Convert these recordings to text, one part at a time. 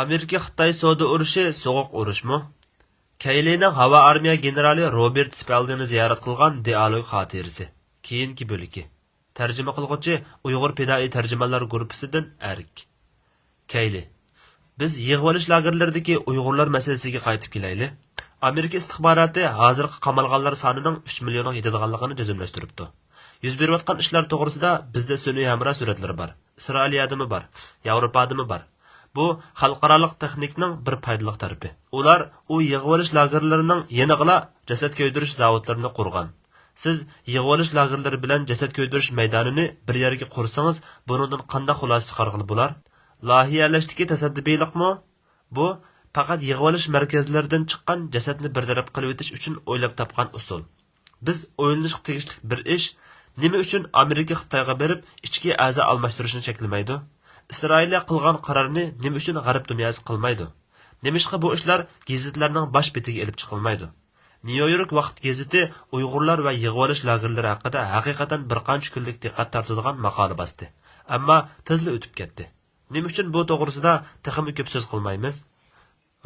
Amerika Xitoy savdo urushi so'g'uq urushmi? Keylining havo armiya generali Robert Spaldingni ziyorat qilgan dialog xotirasi. Keyingi bo'ligi. Tarjima qilguvchi Uyg'ur fidoi tarjimonlar guruhidan Erik. Keyli. Biz yig'ilish lagerlaridagi Uyg'urlar masalasiga qaytib kelaylik. Amerika istixboroti hozirgi qamalganlar sonining 3 millionga yetadiganligini jazmlashtiribdi. Yuz berayotgan ishlar to'g'risida bizda sun'iy hamroh suratlari bor. Isroiliyadami bor, Yevropadami bor. Bu xalqarалық texnikning bir foydali tarafi. Ular u yig'ilish lagerlarining yanig'ila jasad ko'ydirish zavodlarini qurgan. Siz yig'ilish lagerlari bilan jasad ko'ydirish maydonini bir yerga qursangiz, bundan qanday xulosa chiqarg'ili bo'lar? Loyihalashdagi tasaddibiylikmi? Bu faqat yig'ilish markazlaridan chiqqan jasadni bartaraf qilib o'tish uchun o'ylab topgan usul. Biz o'ylanishga tegishli bir ish nima uchun Amerika Xitoyga berib ichki a'zo almashtirishni cheklamaydi? Isroiliya qilgan qarorni nima uchun g'arb dunyosi qilmaydi? Nemishqa bu ishlar gazetlarning bosh betiga elib chiqilmaydi? New York vaqt gazeti Uyg'urlar va yig'ilish lagerlari haqida haqiqatan bir qancha kunlik diqqat tortadigan maqola bosdi. Ammo tezla o'tib ketdi. Nima uchun bu to'g'risida texmi ko'p so'z qilmaymiz?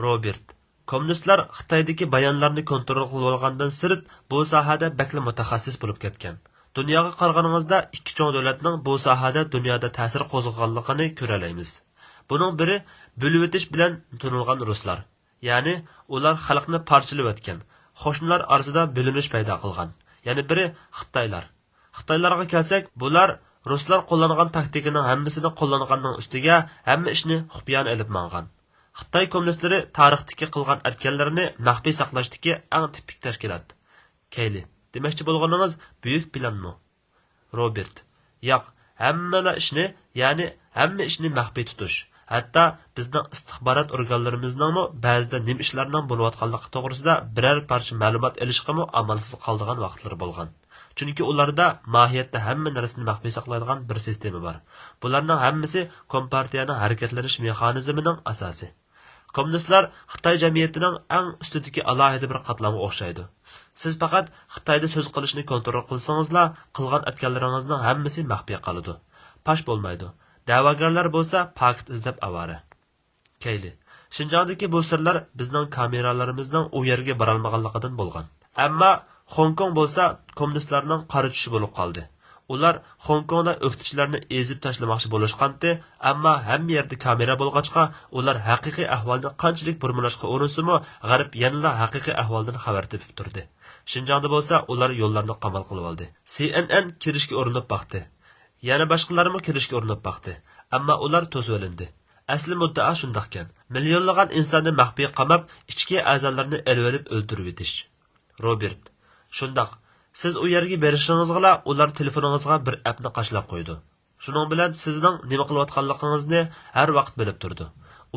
Robert, kommunistlar Xitoydagi bayonlarni kontrol qilib olgandan sirt bu sohada bakli mutaxassis bo'lib ketgan. Dunyoga qaraganingizda ikki cho'ng davlatning bu sohada dunyoda ta'sir qo'zg'aganligini ko'ra olamiz. Buning biri bo'lib o'tish bilan tunilgan ruslar. Ya'ni ular xalqni parchalab o'tgan, qo'shnilar orasida bo'linish paydo qilgan. Yana biri Xitoylar. Xitoylarga kelsak, bular ruslar qo'llangan taktikaning hammasini qo'llanganning ustiga hamma ishni xufiyan olib mangan. Xitoy kommunistlari tarixdagi qilgan atkanlarini maxfiy saqlashdagi eng tipik tashkilot. Keyli, demoqchi bo'lganingiz buyuk planmi? Robert, yo'q, hamma ishni maxfiy tutish. Hatto bizning istixborot organlarimizning ba'zida nima ishlarning bo'layotganligi to'g'risida biror parcha ma'lumot olishga amalsiz qoldigan vaqtlar bo'lgan. Chunki ularda mohiyatda hamma narsani maxfiy saqlaydigan bir sistema bor. Bularning hammasi kompartiyaning harakatlanish mexanizmining asosi. Kommunistlar Xitoy jamiyatining eng ustidagi alohida bir qatlamga o'xshaydi. Siz faqat Xitoyda so'z qilishni kontrol qilsangizlar, qilgan atganlaringizning hammasi maxfiy qoladi. Pash bo'lmaydi. Da'vogarlar bo'lsa fakt izlab avara. Keyli. Shinjongdagi bu sirlar bizning kameralarimizning u yerga bora olmaganligidan bo'lgan. Ammo Hong Kong bo'lsa kommunistlarning qora tushi bo'lib qoldi. Ular Hong Kongda o'qituvchilarni ezib tashlamoqchi bo'lishgandi, ammo hamma yerda kamera bo'lg'achqa, ular haqiqiy ahvolni qanchalik burmilashga urinsa-mu, g'arb yanada haqiqiy ahvoldan xabar topib turdi. Shinjongda bo'lsa, ular yo'llarni qamal qilib oldi. CNN kirishga urinib baqdi. Yana boshqalarmi kirishga urinib baqdi, ammo ular to'sib olindi. Asli muddao shundaqkan. Millionlagan insonni maxfiy qamab, ichki a'zolarni elib o'ldirib etish. Robert, shundaq. Siz u yerga berishingizga ular telefoningizga bir appni qashlab qo'ydi. Shuning bilan sizning nima qilayotganligingizni har vaqt bilib turdi.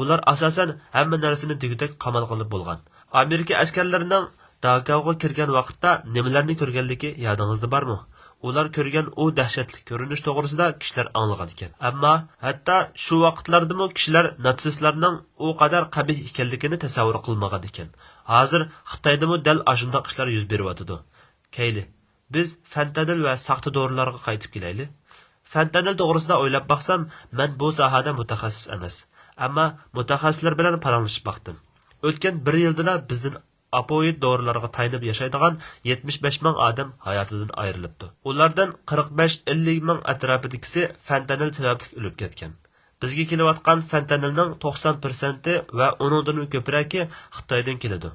Ular asosan hamma narsani degudek qamal qilib bo'lgan. Amerika askarlarining Dakaoga kirgan vaqtda nimalarni ko'rganligi yodingizda bormi? Ular ko'rgan u dahshatli ko'rinish to'g'risida kishilar anglagan ekan. Ammo hatto shu vaqtlardami kishilar natsistlarning u qadar qabih ekanligini tasavvur qilmagan ekan. Hozir Xitoydami dal ashundoq ishlar yuz beryotidi. Keyli, biz fentanyl va saxta dorilarga qaytib kelaylik. Fentanyl to'g'risida o'ylab baqsam, men bu sohada mutaxassis emas, ammo mutaxassislar bilan paranglashib baqdim. O'tgan 1 yilda bizning opioid dorilarga taynib yashaydigan 75 ming odam hayotidan ayrilibdi. Ulardan 45-50 ming atrofidagisi fentanyl sababli o'lib ketgan. Bizga kelayotgan fentanylning 90% va uningdan ko'proqi Xitoydan keladi.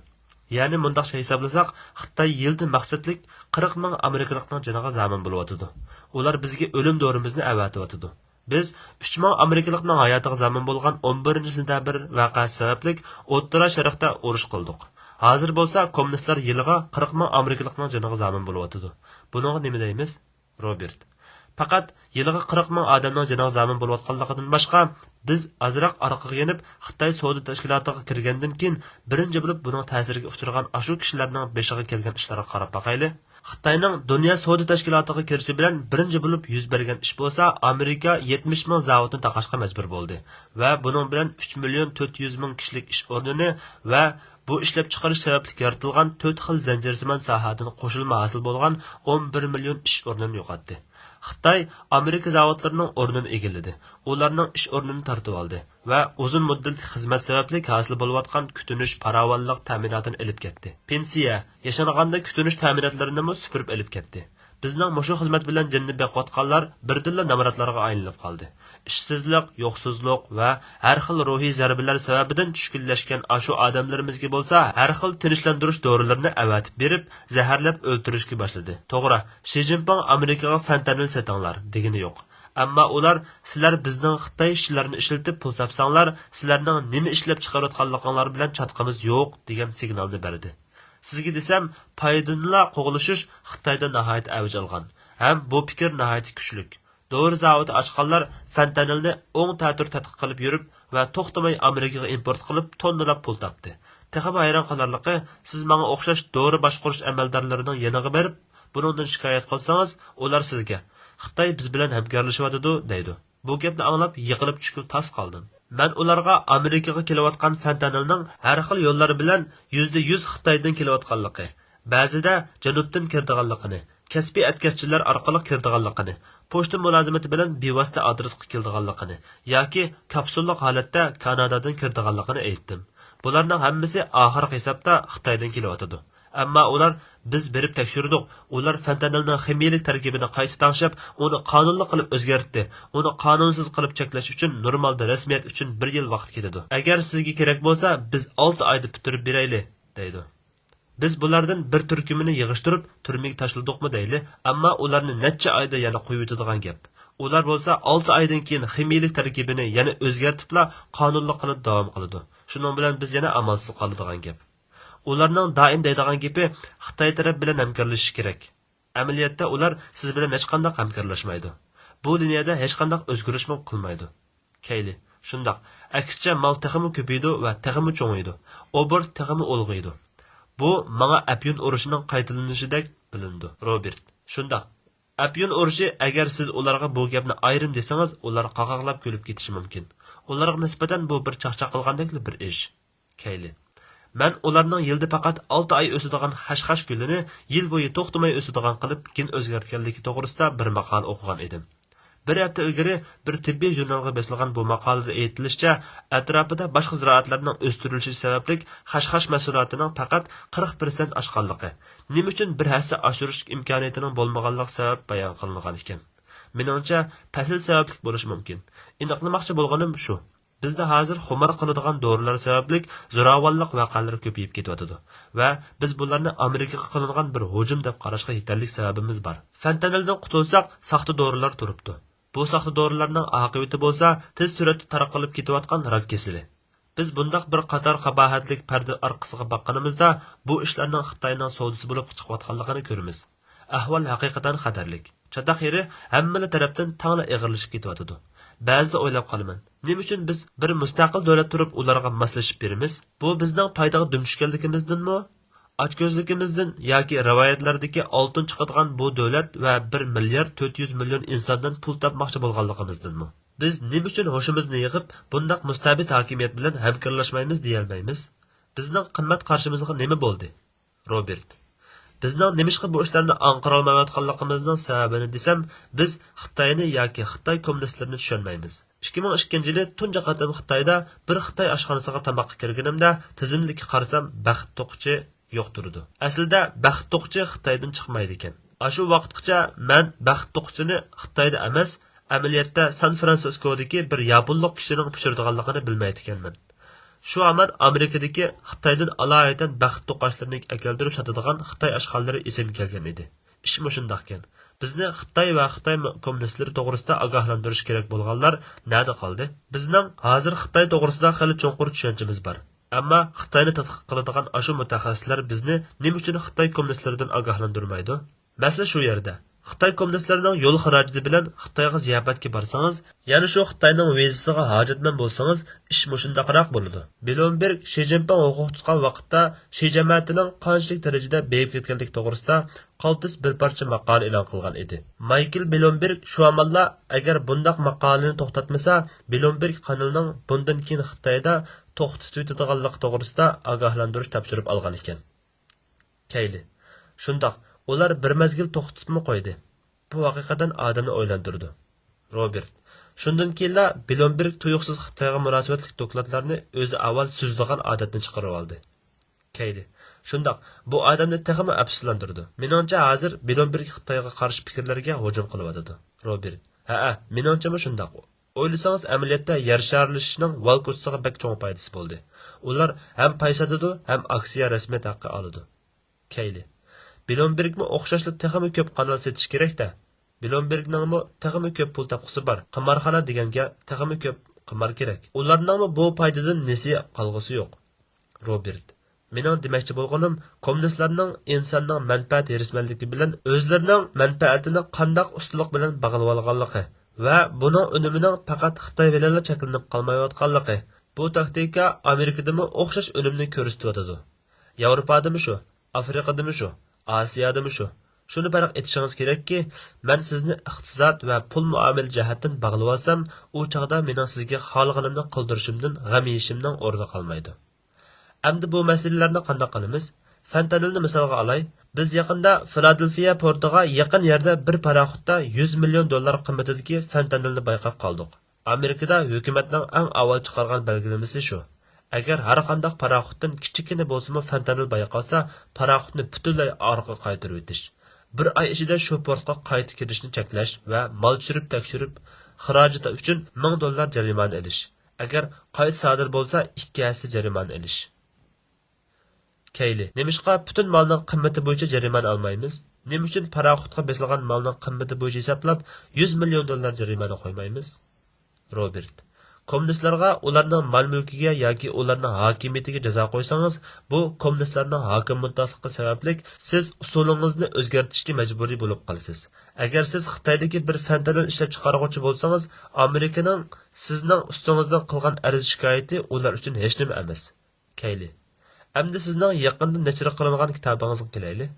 Ya'ni mundaq hisoblasak, Xitoy yilda maqsadlik 40 ming amerikalikning joniga zamin bo'lyotidi. Ular bizga o'lim dorimizni avatyotidi. Biz 3 ming amerikalikning hayotiga zamin bo'lgan 11-sentabr voqeasi sababli O'rta Sharqda urush qildik. Hozir bo'lsa kommunistlar yiliga 40 ming amerikalikning joniga zamin bo'lyotidi. Bunga nima deymiz? Robert, faqat yiliga 40 ming odamning joniga zamin bo'layotganligidan boshqa biz azroq orqaga yenib Xitoy savdo tashkilotiga kirgandan keyin birinchi bo'lib buning ta'siriga uchragan ashu kishilarning beshiga kelgan ishlarga qarab baqayli. Xitoyning dunyo savdo tashkilotiga kirishi bilan birinchi bo'lib yuz bergan ish bo'lsa, Amerika 70 ming zavodni taqashga majbur bo'ldi va buning bilan 3 million 400 ming kishilik ish o'rnini va bu ishlab chiqarish sababli yaratilgan 4 xil zanjirsimon sohadan qo'shilma hosil bo'lgan 11 million ish o'rnini yo'qotdi. Xitoy Amerika zavodlarining o'rnini egalladi. Ularning ish o'rnini tortib oldi va uzun muddatli xizmat sababli hosil bo'layotgan kutunish farovonlik ta'minotini olib ketdi. Pensiya, yashanaganda kutunish ta'minotlarini ham supurib olib ketdi. Bizning mushu xizmat bilan jinni beqotganlar birdilla namoratlarga aylanib qoldi. Ishsizlik, yo'qsizlik va har xil ruhiy zarbalar sababidan tushkunlashgan ashu odamlarimizga bo'lsa, har xil tinchlantirish dorilarini avatib berib, zaharlab o'ldirishga boshladi. To'g'ri, Shi Jinping Amerikaga fentanil setanglar degani yo'q. Ammo ular sizlar bizning Xitoy ishlarini ishlatib pul topsanglar, sizlarning nima ishlab chiqarayotganliginglar bilan chatqimiz yo'q degan signalni berdi. Sizga desam, paydinla qo'g'ilishish Xitoyda nihoyat avj olgan. Ham bu fikr nihoyat kuchlik. Dori zavodi ochganlar fentanilni o'ng ta'tir tadqiq qilib yurib va to'xtamay Amerikaga import qilib tonnalab pul topdi. Texam hayron qolarligi, siz menga o'xshash dori boshqarish amaldorlarining yoniga berib, buningdan shikoyat qilsangiz, ular sizga Xitoy biz bilan hamkorlashyapti deydi. Bu gapni anglab yiqilib tushib tas qoldim. Men ularga Amerikaga kelayotgan fentanilning har xil yo'llari bilan %100 Xitoydan kelayotganligi, ba'zida janubdan kirdiganligini, kasbiy atkazchilar orqali kirdiganligini, pochta mulozimati bilan bevosita adresga keldiganligini yoki kapsullik holatda Kanadadan kirdiganligini aytdim. Bularning hammasi oxirgi hisobda Xitoydan kelyotdi. Ammo ular biz berib tekshirdik. Ular fentanilning ximiyalik tarkibini qayta tanshab, uni qonunli qilib o'zgartdi. Uni qonunsiz qilib cheklash uchun normalda rasmiyat uchun 1 yil vaqt ketadi. Agar sizga kerak bo'lsa, biz 6 oyda bitirib berayli, deydi. Biz bulardan bir turkumini yig'ishtirib, turmaga tashladikmi deyli, ammo ularni necha oyda yana qo'yib o'tadigan gap. Ular bo'lsa 6 oydan keyin ximiyalik tarkibini yana o'zgartibla qonunli qilib davom qiladi. Shuning bilan biz yana amalsiz qoladigan gap. Ularning doim deydigan gapi Xitoy taraf bilan hamkorlashish kerak. Amaliyotda ular siz bilan hech qanday hamkorlashmaydi. Bu dunyoda hech qanday o'zgarish qilmaydi. Kayli, shundoq, aksicha mal texmi ko'paydi va texmi cho'ngaydi. Obort texmi ulg'aydi. Bu menga Apyun urushining qaytalanishidek bilindi, Robert. Shundoq, Apyun urushi agar siz ularga bu gapni ayrim desangiz, ular qaqoqlab kulib ketishi mumkin. Ularga nisbatan bu bir chaqchaq qilgandek bir ish. Kayli. Men ularning yilda faqat 6 oy o'sadigan xashxash gulini yil bo'yi to'xtamay o'sadigan qilib keyin o'zgartganligi to'g'risida bir maqola o'qigan edim. Bir hafta ilgari bir tibbiy jurnalga besilgan bu maqolada aytilishicha, atrofida boshqa ziroatlarning o'stirilishi sababli xashxash mahsulotining faqat 40% oshganligi, nima uchun bir hassa oshirish imkoniyatining bo'lmaganligi sabab bayon qilingan ekan. Meningcha, fasl sababli bo'lishi mumkin. Aniqlamoqchi bo'lganim shu. Bizda hozir xumar qiladigan dorilar sababli zo'ravonlik voqealari ko'payib ketyapti va biz bularni Amerikaga qilingan bir hujum deb qarashga yetarli sababimiz bor. Fentanildan qutulsak, saxta dorilar turibdi. Bu saxta dorilarning oqibati bo'lsa, tez suratda tarqalib ketayotgan rak kasali. Biz bundaq bir qator qabohatlik parda orqasiga boqqanimizda, bu ishlarning Xitoyning savdosi bo'lib chiqayotganligini ko'ramiz. Ahvol haqiqatan xatarlik. Chatoq yeri hamma tarafdan tangla eg'irlashib ketyapti. Ba'zida o'ylab qolaman, nima uchun biz bir mustaqil davlat turib ularga moslashib beramiz? Bu bizning foydaga dumishganligimizdanmi? Ochko'zligimizdan yoki rivoyatlardagi oltin chiqadigan bu davlat va 1 milliard 400 million insondan pul topmoqchi bo'lganligimizdanmi? Biz nima uchun hoshimizni yig'ib, bundaq mustabid hokimiyat bilan hamkorlashmaymiz deyolmaymiz? Bizning qimmat qarshimizga nima bo'ldi? Robert. Bizning nimishqa bu ishlarni anqara olmayotganligimizning sababini desam, biz Xitoyni yoki Xitoy kommunistlarini tushunmaymiz. 2002-yili tunji qatim Xitoyda bir Xitoy oshxonasiga tamoqqa kirganimda, tizimlikka qarasam, baxt to'qchi yo'q turdi. Aslida baxt to'qchi Xitoydan chiqmaydi ekan. Shu vaqtgacha men baxt to'qchini Xitoyda emas, amaliyotda San Fransiskodagi bir yaponlik kishining pishirdiganligini bilmaydi ekanman. Shu amal Amerikadagi Xitoydan alohida baxt to'qashlarini keltirib sotadigan Xitoy oshxonalari esimga kelgan edi. Ish shundoq ekan. Bizni Xitoy va Xitoy kommunistlari to'g'risida ogohlantirish kerak bo'lganlar nada qoldi? Bizning hozir Xitoy to'g'risida xili cho'nqur tushunchamiz bor. Ammo Xitoyni tadqiq qiladigan ashu mutaxassislar bizni nima uchun Xitoy kommunistlaridan ogohlantirmaydi? Masala shu yerda. Xitoy kommunistlarining yo'l xarajati bilan Xitoyga ziyofatga borsangiz, ya'ni shu Xitoyning vizasiga hojatman bo'lsangiz, ish shundaqroq bo'ladi. Bloomberg Shi Jinping huquq tutgan vaqtda Shi jamoatining qanchalik darajada beyib ketganligi to'g'risida qaltis bir parcha maqola e'lon qilgan edi. Michael Bloomberg shu amalla agar bundaq maqolani to'xtatmasa, Bloomberg kanalining bundan keyin Xitoyda to'xtatib o'tadiganligi to'g'risida ogohlantirish topshirib olgan ekan. Kayli. Shundoq ular bir mezgil to'xtatibmi qo'ydi. Bu haqiqatan odamni o'ylantirdi. Robert. Shundan keyin Bloomberg tuyuqsiz Xitoyga munosabatli dokladlarni o'zi avval so'zlagan odatni chiqarib oldi. Keyli. Shundoq, bu odamni texmi afsuslantirdi. Meningcha hozir Bloomberg Xitoyga qarshi fikrlarga hujum qilyotdi. Robert. Ha, meningcha shundoq. O'ylasangiz amaliyotda yer sharilishining val kursiga bek cho'ng foydasi bo'ldi. Ular ham paysatadi, ham aksiya rasmiyat haqqi oladi. Keyli. Bloombergmi o'xshashli texmi ko'p kanal setish kerak-da. Bloombergning texmi ko'p pul topqusi bor. Qimorxona deganga texmi ko'p qimor kerak. Ularning bu foydadan nesi qolg'isi yo'q. Robert. Mening demoqchi bo'lganim, kommunistlarning insonning manfaat erismanligi bilan o'zlarining manfaatini qandoq ustunlik bilan bog'lab olganligi va buning unimining faqat Xitoy bilan cheklanib qolmayotganligi. Bu taktika Amerikadami o'xshash unumni ko'rsatyotadi. Yevropadami shu, Afrikadami shu, Osiyodami shu. Shuni farq etishingiz kerakki, men sizni iqtisod va pul muomala jihatdan bog'lab olsam, u chaqda mening sizga xohlaganimni qildirishimdan g'am yeyishimning o'rni qolmaydi. Endi bu masalalarni qanday qilamiz? Fentanilni misolga olay. Biz yaqinda Filadelfiya portiga yaqin yerda bir paraxutda 100 million dollar qimmatidagi fentanilni bayqab qoldik. Amerikada hukumatning eng avval chiqargan belgilamasi shu. Agar har qanday paraxutdan kichikina bo'lsa-mu fentanil bayqalsa, paraxutni butunlay orqaga qaytarib o'tish. Bir oy ichida shu portga qaytib kirishni cheklash va mol tushirib tekshirib, xarajat uchun 1000 dollar jarimani olish. Agar qayt sodir bo'lsa, 2 hassa jarimani olish. Keyli. Nemishqa bütün malning qimmati bo'yicha jarimani olmaymiz? Nima uchun paraxutga besilgan malning qimmati bo'yicha hisoblab 100 million dollar jarimani qo'ymaymiz? Robert. Kommunistlarga ularning mol-mulkiga yoki ularning hokimiyatiga jazo qo'ysangiz, bu kommunistlarning hokim mutlaqligi sababli siz usulingizni o'zgartirishga majburiy bo'lib qolasiz. Agar siz Xitoydagi bir fentanil ishlab chiqaruvchi bo'lsangiz, Amerikaning sizning ustingizdan qilgan arz shikoyati ular uchun hech nima emas. Keyli. Endi sizning yaqinda nashr qilingan kitobingizga kelaylik.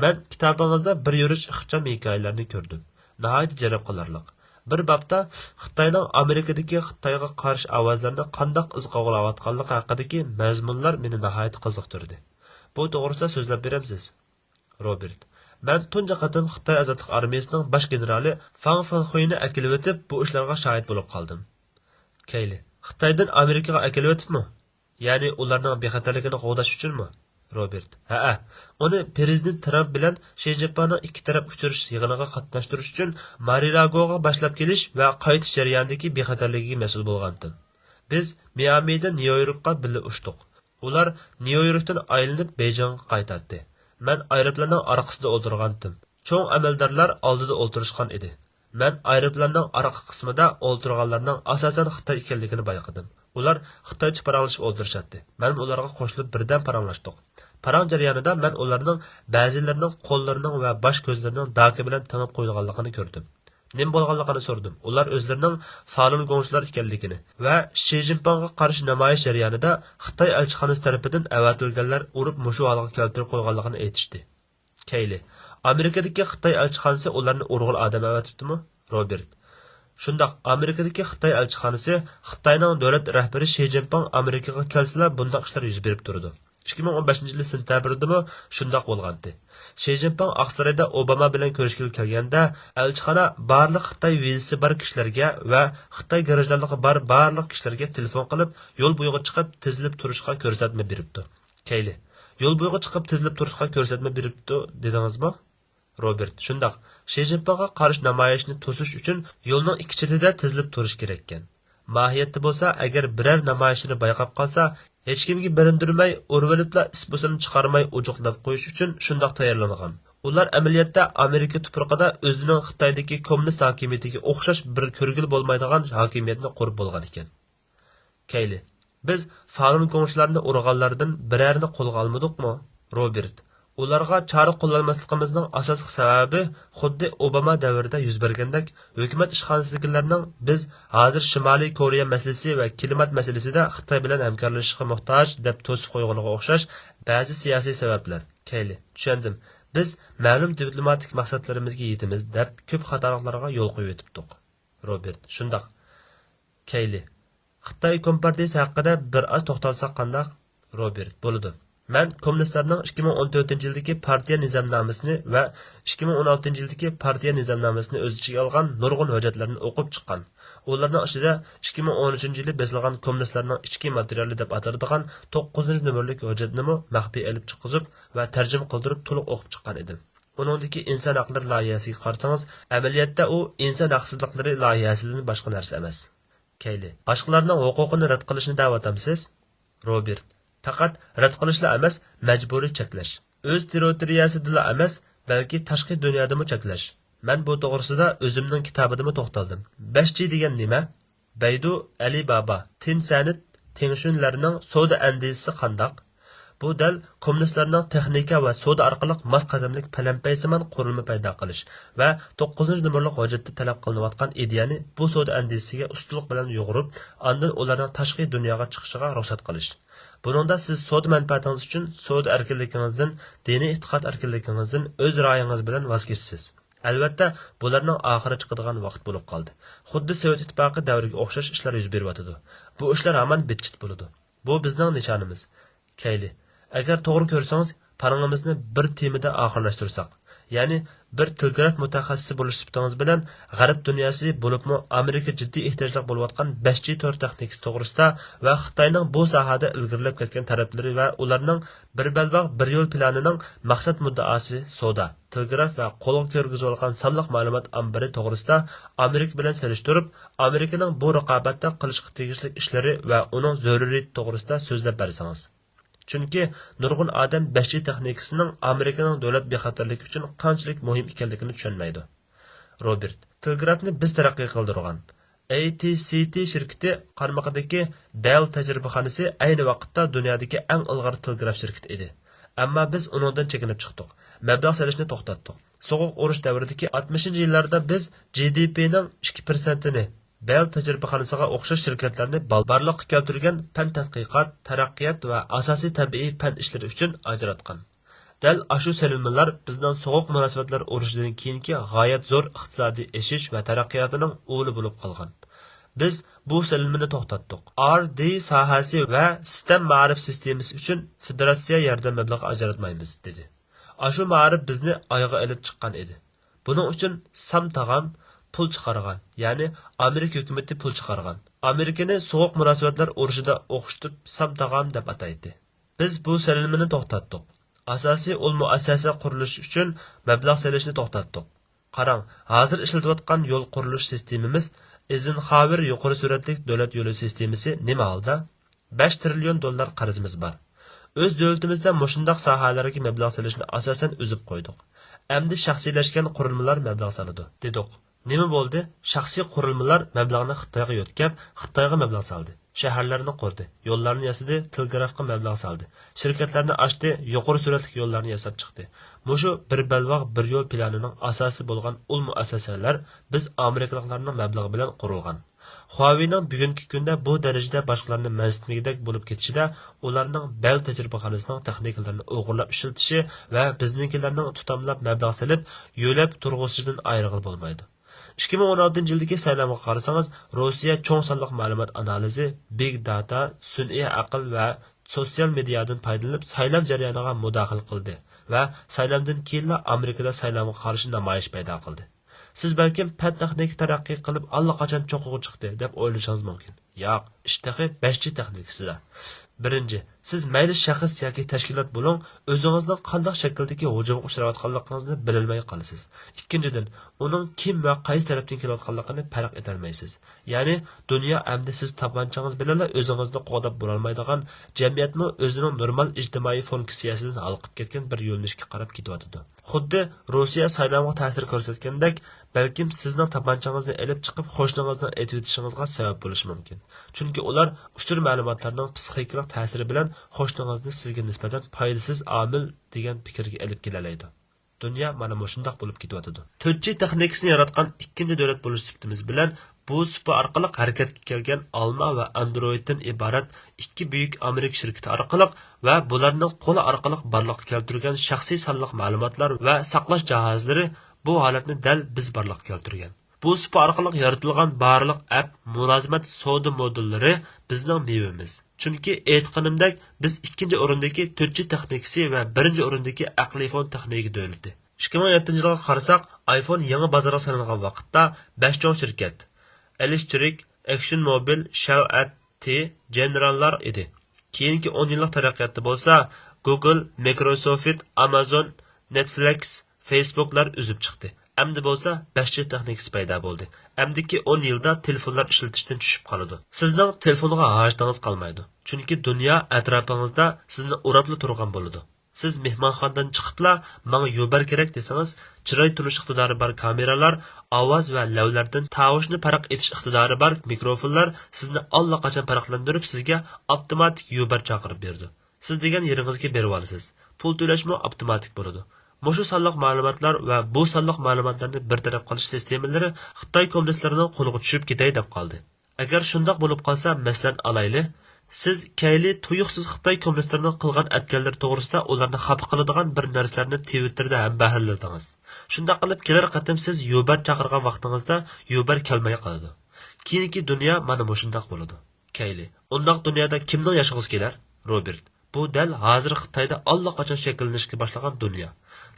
Men kitobingizda bir yurish ixcham hikoyalarni ko'rdim. Nihoyat jalb qilarliq. Bir babda Xitoyning Amerikadagi Xitoyga qarshi ovozlarni qandoq iz qo'g'layotganligi haqidagi mazmunlar meni nihoyat qiziqtirdi. Bu to'g'risida so'zlab beramsiz? Robert. Men tunji qatim Xitoy ozodlik armiyasining bosh generali Fang Fengxuyni akilib o'tib, bu ishlarga shohid bo'lib qoldim. Keyli. Xitoydan Amerikaga akilib o'tibmi? Ya'ni ularning bexatarligini qo'g'dash uchunmi? Robert. Ha. Uni prezident Trump bilan Xi Jinpingning ikki taraf uchrashish yig'iniga qatnashtirish uchun Mar-a-Lagoga boshlab kelish va qaytish jarayonidagi bexatarligiga mas'ul bo'lgandim. Biz Miamidan Nyu-Yorkka birga uchdik. Ular Nyu-Yorkdan aylanib Beyjingga qaytadi. Men aeroplanning orqasida o'tirgandim. Cho'ng amaldorlar oldida o'tirishgan edi. Men aeroplanning orqa qismida o'tirganlarning asosan Xitoy ekanligini bayqadim. Ular Xitoycha paranglashib o'tirishadi. Men ularga qo'shilib birdan paranglashdik. Parang jarayonida men ularning ba'zilarining qo'llarining va bosh ko'zlarining daki bilan tanib qo'yilganligini ko'rdim. Nima bo'lganligini so'radim. Ular o'zlarining Falun Gongchilar ekanligini va Xi Jinpingga qarshi namoyish jarayonida Xitoy elchixonasi tomonidan avatilganlar urib mushu holga keltirib qo'yganligini aytishdi. Keyli. Amerikadagi Xitoy elchixonasi ularni urg'ul odam avatibdimi? Robert. Shundoq, Amerikadagi Xitoy elchixonasi Xitoyning davlat rahbari Xi Jinping Amerikaga kelsa, bunday ishlar yuz berib turdi. 2015-yil sentabrda shundoq bo'lgandi. Xi Jinping Aqsarayda Obama bilan ko'rishga kelganda, elchixona barliq Xitoy vizasi bor kishilarga va Xitoy garajlarligi bor barliq kishilarga telefon qilib, yo'l bo'yiga chiqib tizilib turishga ko'rsatma beribdi. Keyli. Yo'l bo'yiga chiqib tizilib turishga ko'rsatma beribdi dedingizmi? Robert. Shundoq, Xi Jinpingga qarshi namoyishni to'sish uchun yo'lning ikki chetida tizilib turish kerak ekan. Mohiyatda bo'lsa, agar biror namoyishni bayqab qolsa, hech kimga bilindirmay, o'rvilibla isbosini chiqarmay ojuqlab qo'yish uchun shundoq tayyorlangan. Ular amaliyotda Amerika tuprog'ida o'zining Xitoydagi kommunist hokimiyatiga o'xshash bir ko'rgil bo'lmaydigan hokimiyatni qurib bo'lgan ekan. Keyli. Biz Falun Gongchilarni urg'anlardan birarni qo'lga olmadikmi? Robert. Ularga chora qo'llanmasligimizning asosiy sababi xuddi Obama davrida yuz bergandek, hukumat ishxonasidagilarning biz hozir Shimoliy Koreya masalasi va klimat masalasida Xitoy bilan hamkorlashishga muhtoj deb to'sib qo'yganiga o'xshash ba'zi siyosiy sabablar. Keyli, tushundim. Biz ma'lum diplomatik maqsadlarimizga yetamiz deb ko'p xatoliklarga yo'l qo'yib o'tibdik. Robert, shundoq. Keyli. Xitoy kompartiyasi haqida bir oz to'xtalsak qanday? Robert, bo'ladi. Men kommunistlarning 2014-yildagi partiya nizomnomasini va 2016-yildagi partiya nizomnomasini o'z ichiga olgan nurg'un hujjatlarni o'qib chiqqan. Ularning ichida 2013-yili besilgan kommunistlarning ichki materiali deb ataladigan 9-numurlik hujjatni maxfiy olib chiqizib va tarjima qildirib to'liq o'qib chiqqan edim. Uningdagi inson haqlari loyihasiga qarasangiz, amaliyotda u inson haqsizliklari loyihasidan boshqa narsa emas. Keyli, boshqalarning huquqini rad qilishni da'vatamsiz? Robert, faqat rad qilishla emas, majburiy cheklash. O'z territoriyasida emas, balki tashqi dunyodami cheklash. Men bu to'g'risida o'zimning kitobimda to'xtaldim. 5G degan nima? Baidu, Alibaba, Tencent, Tengshunlarning savdo andizisi qandoq? Bu dal kommunistlarning texnika va savdo orqali mas qadamlik palampaysimon qurilma paydo qilish va 9-numurlik hujjatda talab qilinayotgan ideyani bu savdo andizisiga ustunlik bilan yo'g'irib, undan ularning tashqi dunyoga chiqishiga ruxsat qilish. Buningda siz savdo manfaatingiz uchun savdo erkinligingizdan, diniy e'tiqod erkinligingizdan o'z ra'yingiz bilan voz kechsiz. Albatta, bularning oxiri chiqadigan vaqt bo'lib qoldi. Xuddi Sovet ittifoqi davriga o'xshash ishlar yuz beryotdi. Bu ishlar hamon bitchit bo'ladi. Bu bizning nishonimiz. Keyli, agar to'g'ri ko'rsangiz, parangizni bir temada oxirlashtirsak, ya'ni bir telegraf mutaxassisi bo'lish sifatingiz bilan g'arb dunyosi bo'libmi Amerika jiddiy ehtiyojlar bo'layotgan 5G tor texnikasi to'g'risida va Xitoyning bu sohada ilgarilab ketgan taraflari va ularning bir balvoq bir yo'l planining maqsad muddaosi savdo, telegraf va qo'lga kirgizilgan sonliq ma'lumot ambari to'g'risida Amerika bilan selishtirib, Amerikaning bu raqobatda qilishga tegishli ishlari va uning zaruriyati to'g'risida so'zlab bersangiz. Chunki nurg'un odam 5G texnikasining Amerikaning davlat bexatarligi uchun qanchalik muhim ekanligini tushunmaydi. Robert, telegrafni biz taraqqiy qildirgan. AT&T shirkati qarmog'idagi Bell tajribaxonasi ayni vaqtda dunyodagi eng ilg'or telegraf shirkati edi. Ammo biz uningdan chekinib chiqdik. Mablag' solishni to'xtatdik. So'g'uq urush davridagi 60-yillarda biz GDPning 2%ni Bell tajribaxonasiga o'xshash shirkatlarni barliqqa keltirgan fan tadqiqot, taraqqiyot va asosiy tabiiy fan ishlari uchun ajratgan. Dal ashu salimlar bizning so'g'uq munosabatlar urushidan keyingi g'oyat zo'r iqtisodiy eshish va taraqqiyotining o'li bo'lib qolgan. Biz bu salimni to'xtatdik. RD sohasi va sistem ma'rif sistemasi uchun federatsiya yordam mablag'i ajratmaymiz, dedi. Ashu ma'rif bizni oyga olib chiqqan edi. Buning uchun Sam tag'am pul chiqargan, ya'ni Amerika hukumati pul chiqargan. Amerikani so'g'uq munosabatlar urushida o'qishtirib Sam tag'am deb ataydi. Biz bu salimni to'xtatdik. Asosiy ul muassasa qurilishi uchun mablag' solishni to'xtatdik. Qarang, hozir ishlatayotgan yo'l qurilish sistemimiz Eisenhower yuqori sur'atli davlat yo'li sistemasi nima holda? 5 trillion dollar qarzimiz bor. O'z davlatimizda mushundaq sohalarga mablag' solishni asosan o'zib qo'ydik. Endi shaxsiylashgan qurilmalar mablag' soladi, dedik. Nima bo'ldi? Shaxsiy qurilmalar mablag'ni Xitoyga yo'tkab, Xitoyga mablag' soldi. Shaharlarni qurdi, yo'llarni yasadi, telegrafga mablag' soldi. Shirkatlarni ochdi, yuqori sur'atli yo'llarni yasab chiqdi. Mushu bir balvoq bir yo'l planining asosi bo'lgan ul muassasalar biz Amerikaliklarning mablag'i bilan qurilgan. Huawei'ning bugungi kunda bu darajada boshqalarni mansitmagidek bo'lib ketishida ularning Bell tajribaxonasining texnikalarini o'g'irlab ishlatishi va biznikilarning tutamlab mablag' solib, yo'lab turg'izishidan ayrig'il bo'lmaydi. 2016-yildagi saylovga qarasangiz, Rossiya cho'ng sonliq ma'lumot analizi, big data, sun'iy aql va sotsial mediadan foydalanib saylov jarayoniga mudoxil qildi va saylovdan keyin Amerikada saylovga qarshi namoyish paydo qildi. Siz balkim fan texnika taraqqiy qilib allaqachon cho'qqiga chiqdi deb o'ylashingiz mumkin. Yo'q, ishtahi 5G texnikasida. Birinchi, siz mayli shaxs yoki tashkilot bo'ling, o'zingizning qanday shakldagi hujumga uchrayotganligingizni bilolmay qolasiz. Ikkinchidan, uning kim va qaysi tarafdan kelayotganligini farq etolmaysiz. Ya'ni, dunyo endi siz tabanchangiz bilan o'zingizni qo'g'dab bo'lolmaydigan jamiyatni o'zining normal ijtimoiy funksiyasidan halqib ketgan bir yo'nalishga qarab ketyotdi. Xuddi Rossiya saylovga ta'sir ko'rsatgandek, balkim sizning tabanchangizni elib chiqib qo'shningizni etishingizga sabab bo'lishi mumkin. Chunki ular uchur ma'lumotlarning psixik ta'siri bilan qo'shningizni sizga nisbatan foydasiz omil degan fikrga olib kelalaydi. Dunyo mana shunday bo'lib ketyotdi. 4G texnikasini yaratgan ikkinchi davlat bo'lish sifatimiz bilan bu supa orqali harakatga kelgan Alma va Androiddan iborat ikki buyuk Amerika shirkati orqali va bularning qo'li orqali barliqqa keltirgan shaxsiy sonliq ma'lumotlar va saqlash jihozlari bu holatni dal biz barliqqa keltirgan. Bu supa orqali yaratilgan barliq app, mulozimat savdo modullari bizning mevimiz. Chunki aytganimdek, biz ikkinchi o'rindagi 4chi texnikasi va birinchi o'rindagi aqliy fon texnika davlati. 2007-yilga qarasak, iPhone yangi bozorga solingan vaqtda 5 chong shirkat Electric, Action Mobile, Shell T, Generallar edi. Keyingi 10 yillik taraqqiyotda bo'lsa, Google, Microsoft, Amazon, Netflix, Facebooklar uzib chiqdi. Endi bo'lsa 5chi texnikasi paydo bo'ldi. Emdiki 10 yilda telefonlar ishlatishdan tushib qoladi. Sizning telefonga hojatingiz qolmaydi. Chunki dunyo atrofingizda sizni o'rabli turgan bo'ladi. Siz mehmonxonadan chiqibla, "Menga yo'bar kerak" desangiz, chiroy turish iqtidori bor kameralar, ovoz va lavlardan tovushni farq etish iqtidori bor mikrofonlar sizni allaqachon farqlantirib sizga avtomatik yo'bar chaqirib berdi. Siz degan yeringizga berib olasiz. Pul to'lashmi avtomatik bo'ladi. Mushu sonliq ma'lumotlar va bu sonliq ma'lumotlarni bartaraf qilish sistemalari Xitoy kommunistlarining qo'liga tushib ketay deb qoldi. Agar shundoq bo'lib qolsa, masalan alayli, siz kayli tuyuqsiz Xitoy kommunistlarining qilgan atganlari to'g'risida ularni xafa qiladigan bir narsalarni Twitterda ham bahrlandingiz. Shundoq qilib kelar qatim siz yo'bar chaqirgan vaqtingizda yo'bar kelmay qoladi. Keyingi dunyo mana shundoq bo'ladi. Kayli, undoq dunyoda kimning yashag'isi kelar? Robert. Bu dal hozir Xitoyda allaqachon shakllanishga boshlagan dunyo.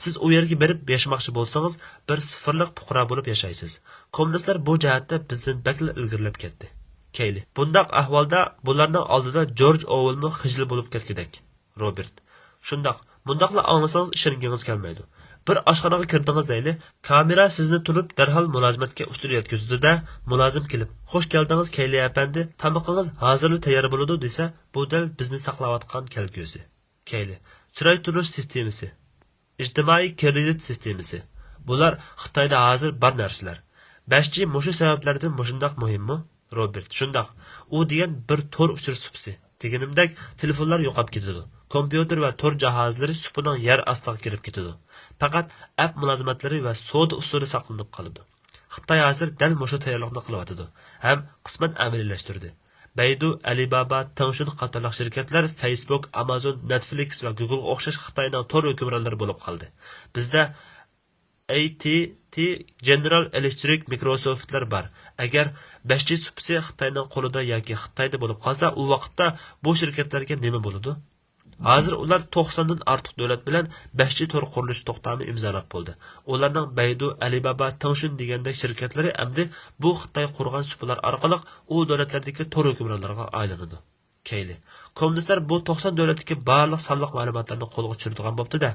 Siz u yerga berib yashamoqchi bo'lsangiz, bir sıfırlik fuqaro bo'lib yashaysiz. Kommunistlar bu jihatda bizdan bakla ilgirlab ketdi. Keyli. Bundaq ahvolda bularning oldida George Orwellmi xijli bo'lib ketgidek. Robert. Shundoq, bundaqla anglasangiz ishoningiz kelmaydi. Bir oshxonaga kirdingiz deyli, kamera sizni turib darhol mulozimatga uchur yetkazdi-da, mulozim kelib, "Xo'sh keldingiz Keyli apandi, tamoqingiz hozirli tayyor bo'ladi" desa, bu dal bizni saqlayotgan kelgusi. Keyli. Chiroy turish sistemasi. İjtimoiy kredit sistemasi. Bular Xitoyda hozir bor narsalar. 5chi mushu sabablardan mushundoq muhimmi? Robert, shundoq. U degan bir tor uchur supsi. Deganimdek, telefonlar yo'qolib ketadi. Kompyuter va tor jihozlari supining yer ostiga kirib ketadi. Faqat app mulozimatlari va savdo usuli saqlanib qoladi. Xitoy hozir dal mushu tayyorlikni qilyotidi. Ham qisman amaliyalashtirdi. Baidu, Alibaba, Tencent qatorliq shirkatlar Facebook, Amazon, Netflix va Google o'xshash Xitoyning tor hukmronlari bo'lib qoldi. Bizda AT&T, General Electric, Microsoftlar bor. Agar 5chi supsi Xitoyning qo'lida yoki Xitoyda bo'lib qolsa, u vaqtda bu shirkatlarga nima bo'ladi? Hozir ular 90 dan ortiq davlat bilan 5chi tor qurilish to'xtamini imzolab bo'ldi. Ularning Baidu, Alibaba, Tencent degandek shirkatlari endi bu Xitoy qurgan suplar orqali u davlatlardagi tor hukmronlarga aylanadi. Keyli. Kommunistlar bu 90 davlatdagi barliq sonliq ma'lumotlarni qo'lga tushirgan bo'pti-da.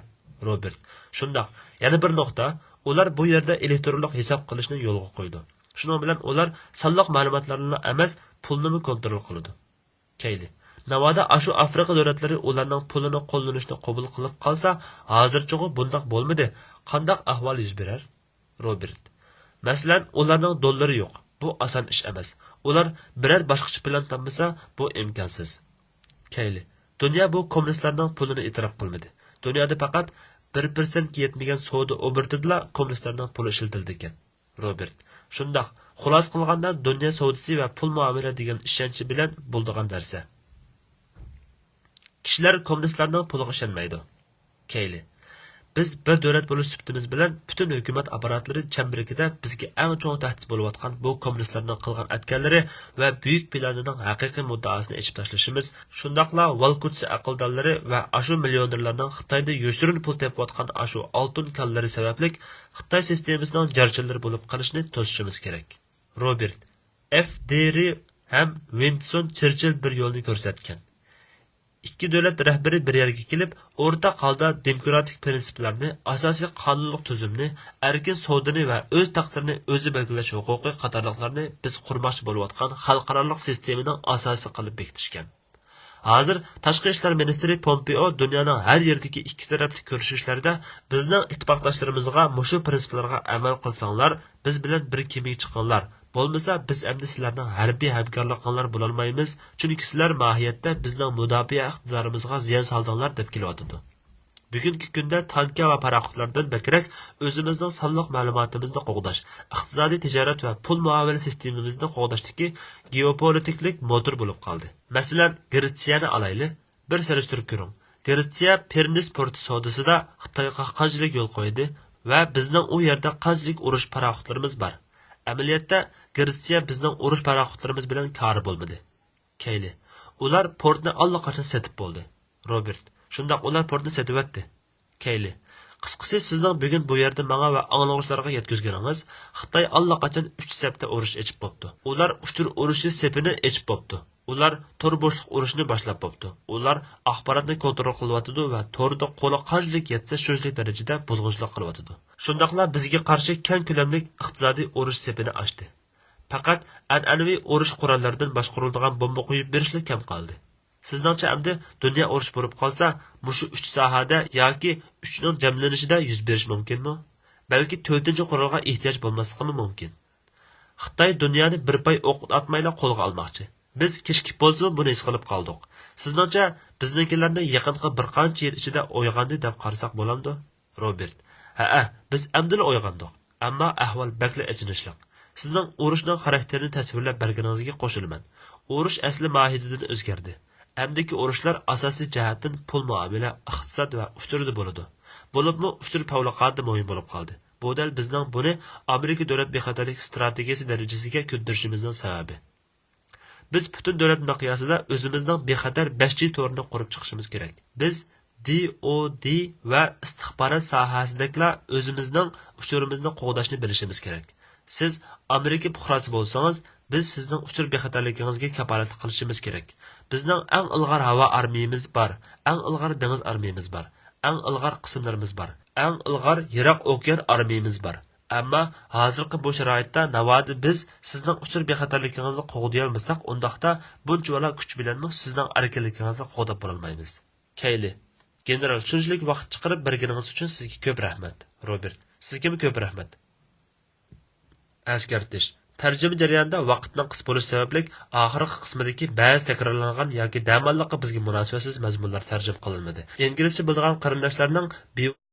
Robert. Shundoq, yana bir nuqta, ular bu yerda elektronlik hisob qilishni yo'lga qo'ydi. Shuning bilan ular sonliq ma'lumotlarni emas, pulni kontrol qiladi. Keyli. Navoda ashu Afrika davlatlari ularning pulini qo'llanishni qabul qilib qolsa, hozircha bundoq bo'lmadi. Qanday ahvol yuz berar? Robert. Masalan, ularning dollari yo'q. Bu oson ish emas. Ular biror boshqacha plan topmasa, bu imkonsiz. Keyli. Dunyo bu kommunistlarning pulini e'tirof qilmadi. Dunyoda faqat 1% yetmagan savdo obrtida kommunistlarning puli ishlatildi ekan. Robert. Shundoq, xulos qilganda dunyo savdosi va pul muomala degan ishonchi bilan bo'ldigan narsa. Kishilar kommunistlarning puliga ishonmaydi. Keyli. Biz bir davlat bo'lish sifatimiz bilan butun hukumat apparatlari chambaragida bizga eng chong tahdid bo'layotgan bu kommunistlarning qilgan atganlari va buyuk planining haqiqiy muddaosini echib tashlashimiz, shundoqla Valkutsi aqldonlari va ashu millionerlarning Xitoyda yoshirin pul tepayotgan ashu oltin kallari sababli Xitoy sistemasining jarchilari bo'lib qolishini to'sishimiz kerak. Robert F. Deri ham Winston Churchill bir yo'lni ko'rsatgan. Ikki davlat rahbari bir yerga kelib, o'rtaq holda demokratik prinsiplarni, asosiy qonunlik tuzumni, erkin savdoni va o'z taqdirini o'zi belgilash huquqi qatorliqlarni biz qurmoqchi bo'layotgan xalqaro sistemaning asosi qilib bekitishgan. Hozir tashqi ishlar ministri Pompeo dunyoning har yerdagi ikki tarafli ko'rishishlarda bizning ittifoqdoshlarimizga mushu prinsiplarga amal qilsanglar, biz bilan bir kemiga chiqinglar. Bo'lmasa biz endi sizlarning harbiy hamkorliklar bo'lolmaymiz, chunki sizlar mohiyatda bizning mudofaa iqtidorimizga ziyon soldinglar deb kelyotdi. Bugungi kunda tanka va paraxotlardan bakrak o'zimizning sonliq ma'lumotimizni qo'g'dash, iqtisodiy tijorat va pul muomala sistemamizni qo'g'dashdagi geopolitiklik motor bo'lib qoldi. Masalan, Gretsiyani olayli, bir solishtirib ko'ring. Gretsiya Pernis porti savdosida Xitoyga qanchalik yo'l qo'ydi va bizning u yerda qanchalik urush paraxotlarimiz bor. Amaliyotda Gretsiya bizning urush paraxotlarimiz bilan kori bo'lmadi. Keyli. Ular portni allaqachon setib bo'ldi. Robert: shundoq ular portni setibatdi. Keyli: qisqasi sizning bugun bu yerda menga va anglovchilarga yetkazganingiz Xitoy allaqachon 3 sepda urush echib bo'pti. Ular uchur urushi sepini echib bo'pti. Ular tor bo'shliq urushni boshlab bo'pti. Ular axborotni kontrol qilyotidi va torda qo'li qanchalik yetsa shunchalik darajada buzg'unchilik qilyotidi. Shundaqla bizga qarshi keng ko'lamli iqtisodiy urush sepini ochdi. Faqat an'anaviy urush qurollaridan boshqariladigan bomba qo'yib berishlik kam qoldi. Sizningcha endi dunyo urush bo'lib qolsa, mushu 3 sohada yoki 3 ning jamlanishida yuz berish mumkinmi? Balki 4-chi qurolga ehtiyoj bo'lmasligi mumkin. Xitoy dunyoni bir pay o'q atmayla qo'lga olmoqchi. Biz kechikib bo'lsa buni his qilib qoldik. Sizningcha biznikilarni yaqinqi bir qancha yil ichida o'yg'andi deb qarasak bo'lamdi? Robert: ha, biz amdil o'yg'andik, ammo ahvol bakla achinishli. Sizning urushning xarakterini tasvirlab berganingizga qo'shilaman. Urush asli mohiyatidan o'zgardi. Amdiki urushlar asosiy jihatdan pul muomala, iqtisod va uchurda bo'ladi. Bo'libmi uchur favqulodda muhim bo'lib qoldi. Bu dal bizning buni Amerika davlat bexatarlik strategiyasi darajasiga ko'tarishimizning sababi. Biz butun davlat miqyosida o'zimizning bexatar 5G to'rini qurib chiqishimiz kerak. Biz DOD va istixborot sohasidagi o'zimizning uchurimizni qo'g'dashni bilishimiz kerak. Siz Amerika fuqarosi bo'lsangiz, biz sizning uchur bexatarligingizga kafolat qilishimiz kerak. Bizning eng ilg'or havo armiyamiz bor, eng ilg'or dengiz armiyamiz bor, eng ilg'or qismlarimiz bor, eng ilg'or yiroq okean armiyamiz bor. Ammo hozirgi bu sharoitda navodi biz sizning uchur bexatarligingizni qo'g'day olmasak, undaqda bunchalar kuch bilan sizning erkinligingizni qo'g'dab bo'lmaymiz. Keyli: general, shunchalik vaqt chiqarib berganingiz uchun sizga ko'p rahmat. Robert: sizga ko'p rahmat. Askartish: tarjima jarayonida vaqtning qis bo'lishi sababli oxirgi qismidagi ba'zi takrorlangan yoki damalliqqa bizga munosabatsiz mazmunlar tarjima qilinmadi. Inglizcha biladigan qarindoshlarning